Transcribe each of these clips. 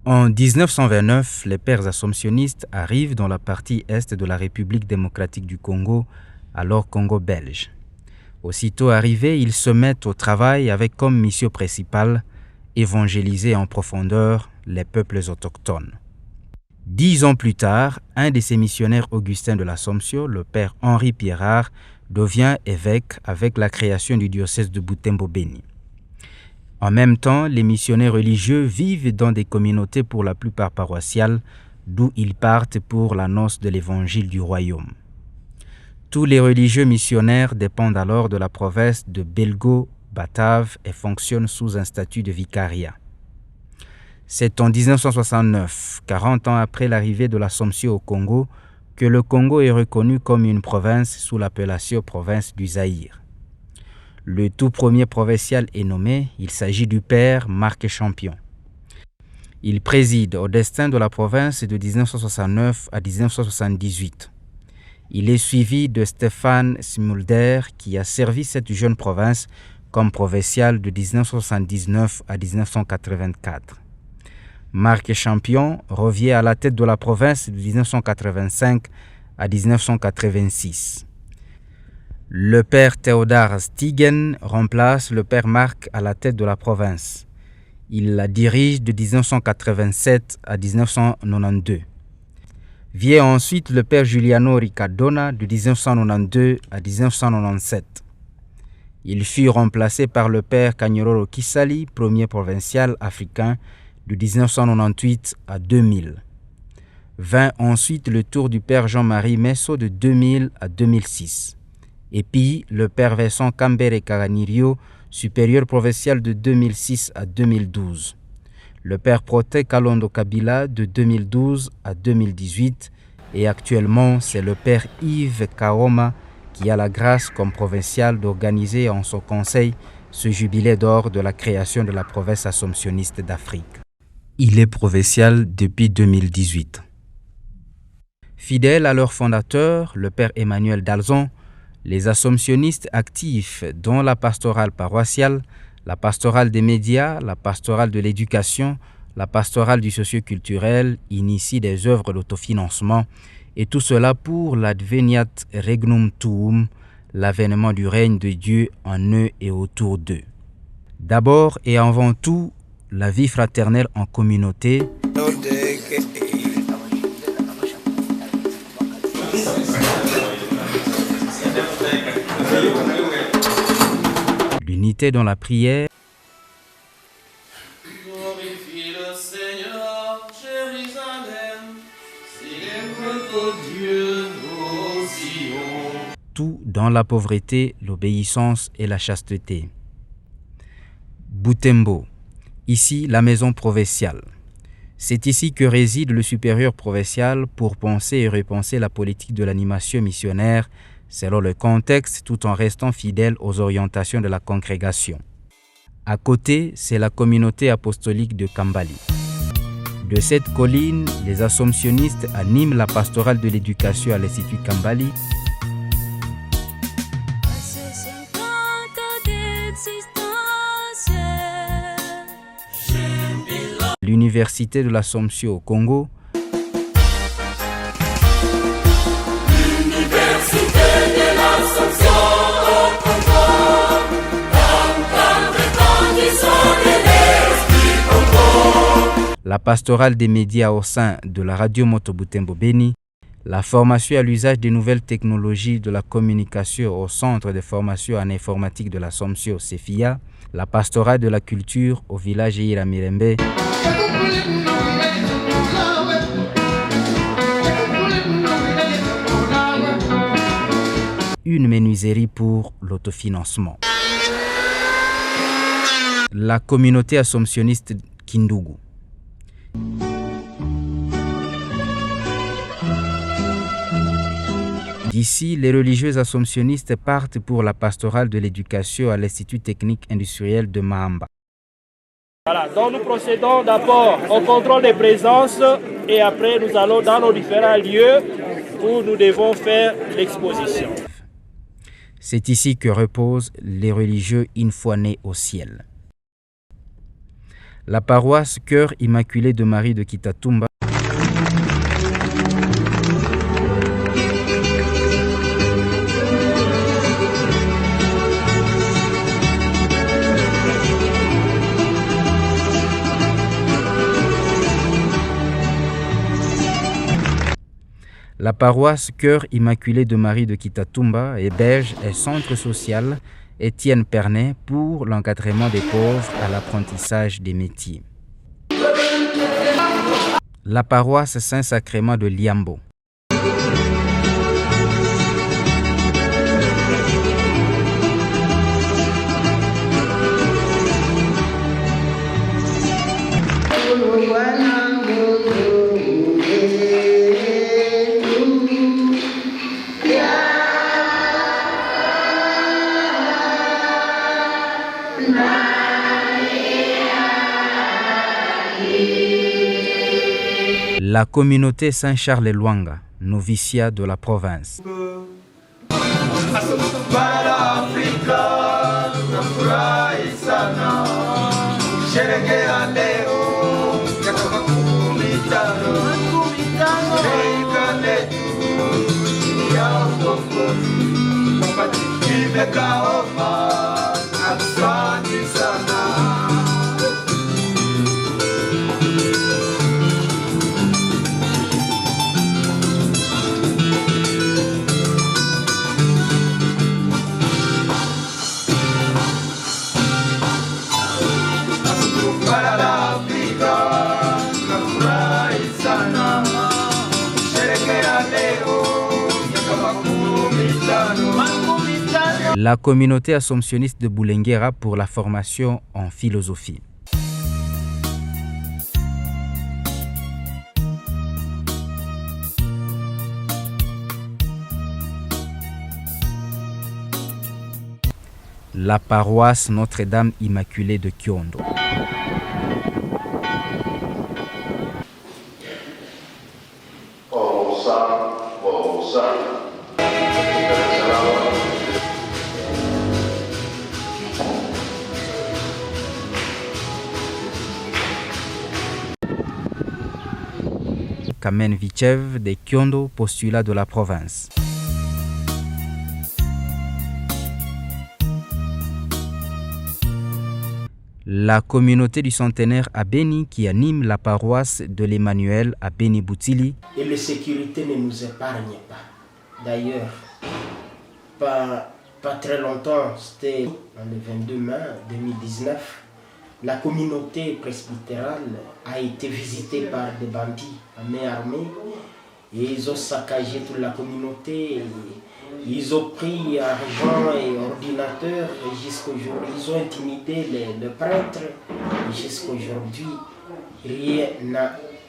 En 1929, les pères assomptionnistes arrivent dans la partie est de la République démocratique du Congo, alors Congo belge. Aussitôt arrivés, ils se mettent au travail avec comme mission principale évangéliser en profondeur les peuples autochtones. 10 ans plus tard, un de ces missionnaires augustins de l'Assomption, le père Henri Pierrard, devient évêque avec la création du diocèse de Butembo-Beni. En même temps, les missionnaires religieux vivent dans des communautés pour la plupart paroissiales, d'où ils partent pour l'annonce de l'évangile du royaume. Tous les religieux missionnaires dépendent alors de la province de Belgo-Batave et fonctionnent sous un statut de vicariat. C'est en 1969, 40 ans après l'arrivée de l'Assomption au Congo, que le Congo est reconnu comme une province sous l'appellation province du Zaïre. Le tout premier provincial est nommé, il s'agit du père Marc Champion. Il préside au destin de la province de 1969 à 1978. Il est suivi de Stéphane Smulder qui a servi cette jeune province comme provincial de 1979 à 1984. Marc Champion revient à la tête de la province de 1985 à 1986. Le père Théodore Stigen remplace le père Marc à la tête de la province. Il la dirige de 1987 à 1992. Vient ensuite le père Giuliano Riccardona de 1992 à 1997. Il fut remplacé par le père Kanyuroro Kisali, premier provincial africain de 1998 à 2000. Vint ensuite le tour du père Jean-Marie Messo de 2000 à 2006. Et puis le père Vincent Kambere Karanirio, supérieur provincial de 2006 à 2012. Le père Prote Kalondo Kabila de 2012 à 2018. Et actuellement, c'est le père Yves Kaoma qui a la grâce comme provincial d'organiser en son conseil ce jubilé d'or de la création de la province assomptionniste d'Afrique. Il est provincial depuis 2018. Fidèles à leur fondateur, le père Emmanuel Dalzon, les assomptionnistes actifs dont la pastorale paroissiale, la pastorale des médias, la pastorale de l'éducation, la pastorale du socio-culturel initient des œuvres d'autofinancement et tout cela pour l'adveniat regnum tuum, l'avènement du règne de Dieu en eux et autour d'eux. D'abord et avant tout, la vie fraternelle en communauté, l'unité dans la prière, glorifie le Seigneur, Jérusalem, célèbre Dieu, ô Sion. tout dans la pauvreté, l'obéissance et la chasteté. Butembo, ici la maison provinciale. C'est ici que réside le supérieur provincial pour penser et repenser la politique de l'animation missionnaire selon le contexte tout en restant fidèle aux orientations de la congrégation. À côté, c'est la communauté apostolique de Kambali. De cette colline, les assomptionnistes animent la pastorale de l'éducation à l'Institut Kambali, l'Université de l'Assomption au Congo, la pastorale des médias au sein de la radio Moto Butembo-Beni, la formation à l'usage des nouvelles technologies de la communication au Centre de formation en informatique de l'Assomption CEFIA, la pastorale de la culture au village Iramirembe, une menuiserie pour l'autofinancement. La communauté assomptionniste Kindougou. D'ici, les religieux assomptionnistes partent pour la pastorale de l'éducation à l'Institut technique industriel de Mahamba. Voilà, donc nous procédons d'abord au contrôle des présences et après nous allons dans nos différents lieux où nous devons faire l'exposition. C'est ici que reposent les religieux une fois nés au ciel. La paroisse Cœur Immaculé de Marie de Kitatumba La paroisse Cœur Immaculé de Marie de Kitatumba héberge un centre social Étienne Pernet pour l'encadrement des pauvres à l'apprentissage des métiers. La paroisse Saint-Sacrement de Liambo. La communauté Saint-Charles-Luanga, noviciat de la province. La communauté assomptionniste de Boulenguera pour la formation en philosophie. La paroisse Notre-Dame Immaculée de Kyondo. Kamen Vichev de Kyondo, postulat de la province. La communauté du centenaire à Beni qui anime la paroisse de l'Emmanuel à Beni Boutili. Et la sécurité ne nous épargne pas. D'ailleurs, pas très longtemps, c'était le 22 mai 2019, la communauté presbytérale a été visitée par des bandits à main armée et ils ont saccagé toute la communauté. Ils ont pris argent et ordinateur et jusqu'aujourd'hui, ils ont intimidé le prêtre et jusqu'aujourd'hui, rien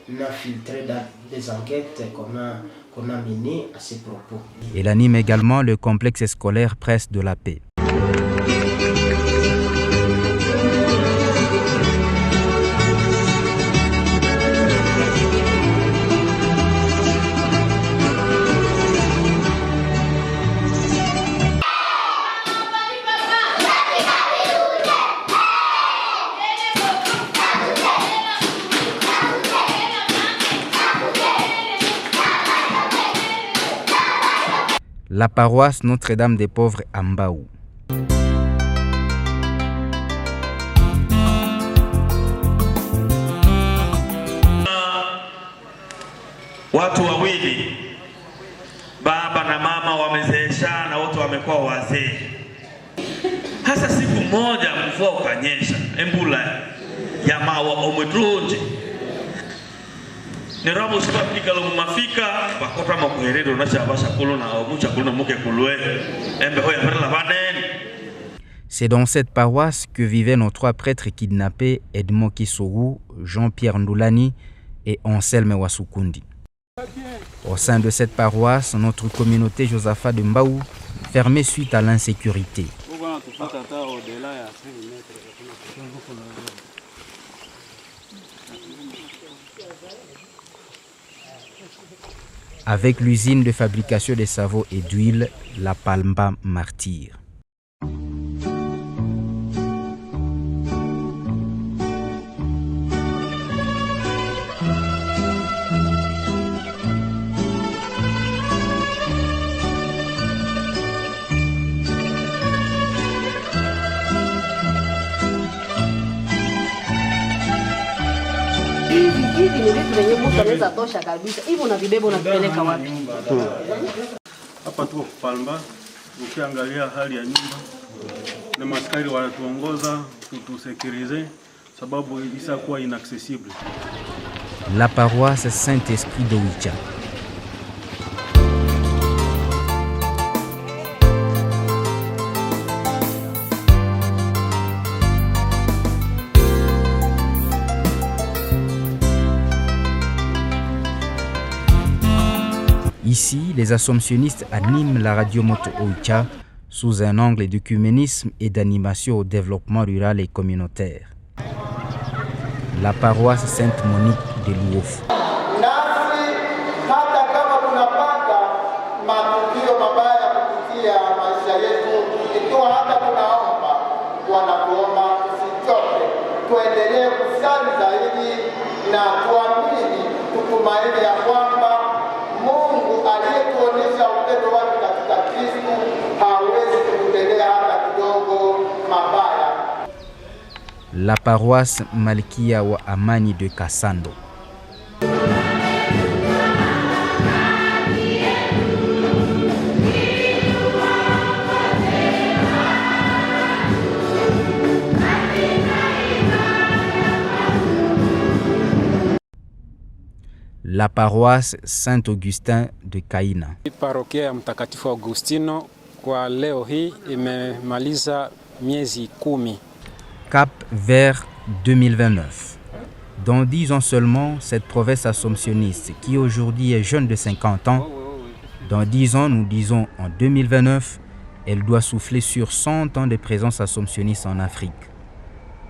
n'a filtré dans des enquêtes qu'on a menées à ces propos. Elle anime également le complexe scolaire Presse de la Paix. La paroisse Notre-Dame des Pauvres à Mbau. Watu wawili, baba na mama wamezeeshana, wote wamekuwa wazee. Hasa siku moja mvua ukanyesha, embula ya mawa omwedronje. Nirabo sipapika lo mafika bakota makuheredo na chabasha kulo na mucha kulo muke kulwe embe hoya perla banen. C'est dans cette paroisse que vivaient nos trois prêtres kidnappés, Edmond Kissourou, Jean-Pierre Ndoulani et Anselme Wasukundi. Au sein de cette paroisse, notre communauté Josaphat de Mbaou, fermée suite à l'insécurité. avec l'usine de fabrication de savon et d'huile, la Palma Martyr. Hivi ni vitu venye mtu anaweza tosha kabisa. Hivi unavibeba unavipeleka wapi? Hapa tuko Palma, ukiangalia hali ya nyumba na maskari wanatuongoza kutusekirize sababu isakuwa inaccessible. La paroisse Saint-Esprit d'Oicha. Ici, les assomptionnistes animent la radio moto Oicha sous un angle d'œcuménisme et d'animation au développement rural et communautaire. La paroisse Sainte-Monique de Luofu. Nasi hata kama tunapata matukio mabaya kupitia maisha yetu, ikiwa hata tunaomba, wanakuomba tusichoke, tuendelee kusali zaidi na tuamini, tutumaini ya kwamba Mungu aliyetuonyesha upendo wake katika Kristo hawezi kututendea hata kidogo mabaya. La paroisse Malkia wa Amani de Kasando. La paroisse Saint-Augustin de Kaina. Parokia ya Mtakatifu Augustino kwa leo hii imemaliza miezi 10. Cap vers 2029. Dans 10 ans seulement, cette province assomptionniste, qui aujourd'hui est jeune de 50 ans, dans 10 ans, nous disons en 2029, elle doit souffler sur 100 ans de présence assomptionniste en Afrique.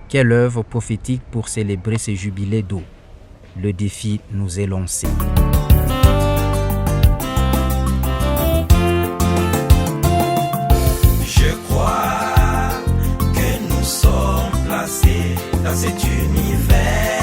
Quelle œuvre prophétique pour célébrer ces jubilés d'eau. Le défi nous est lancé. Je crois que nous sommes placés dans cet univers.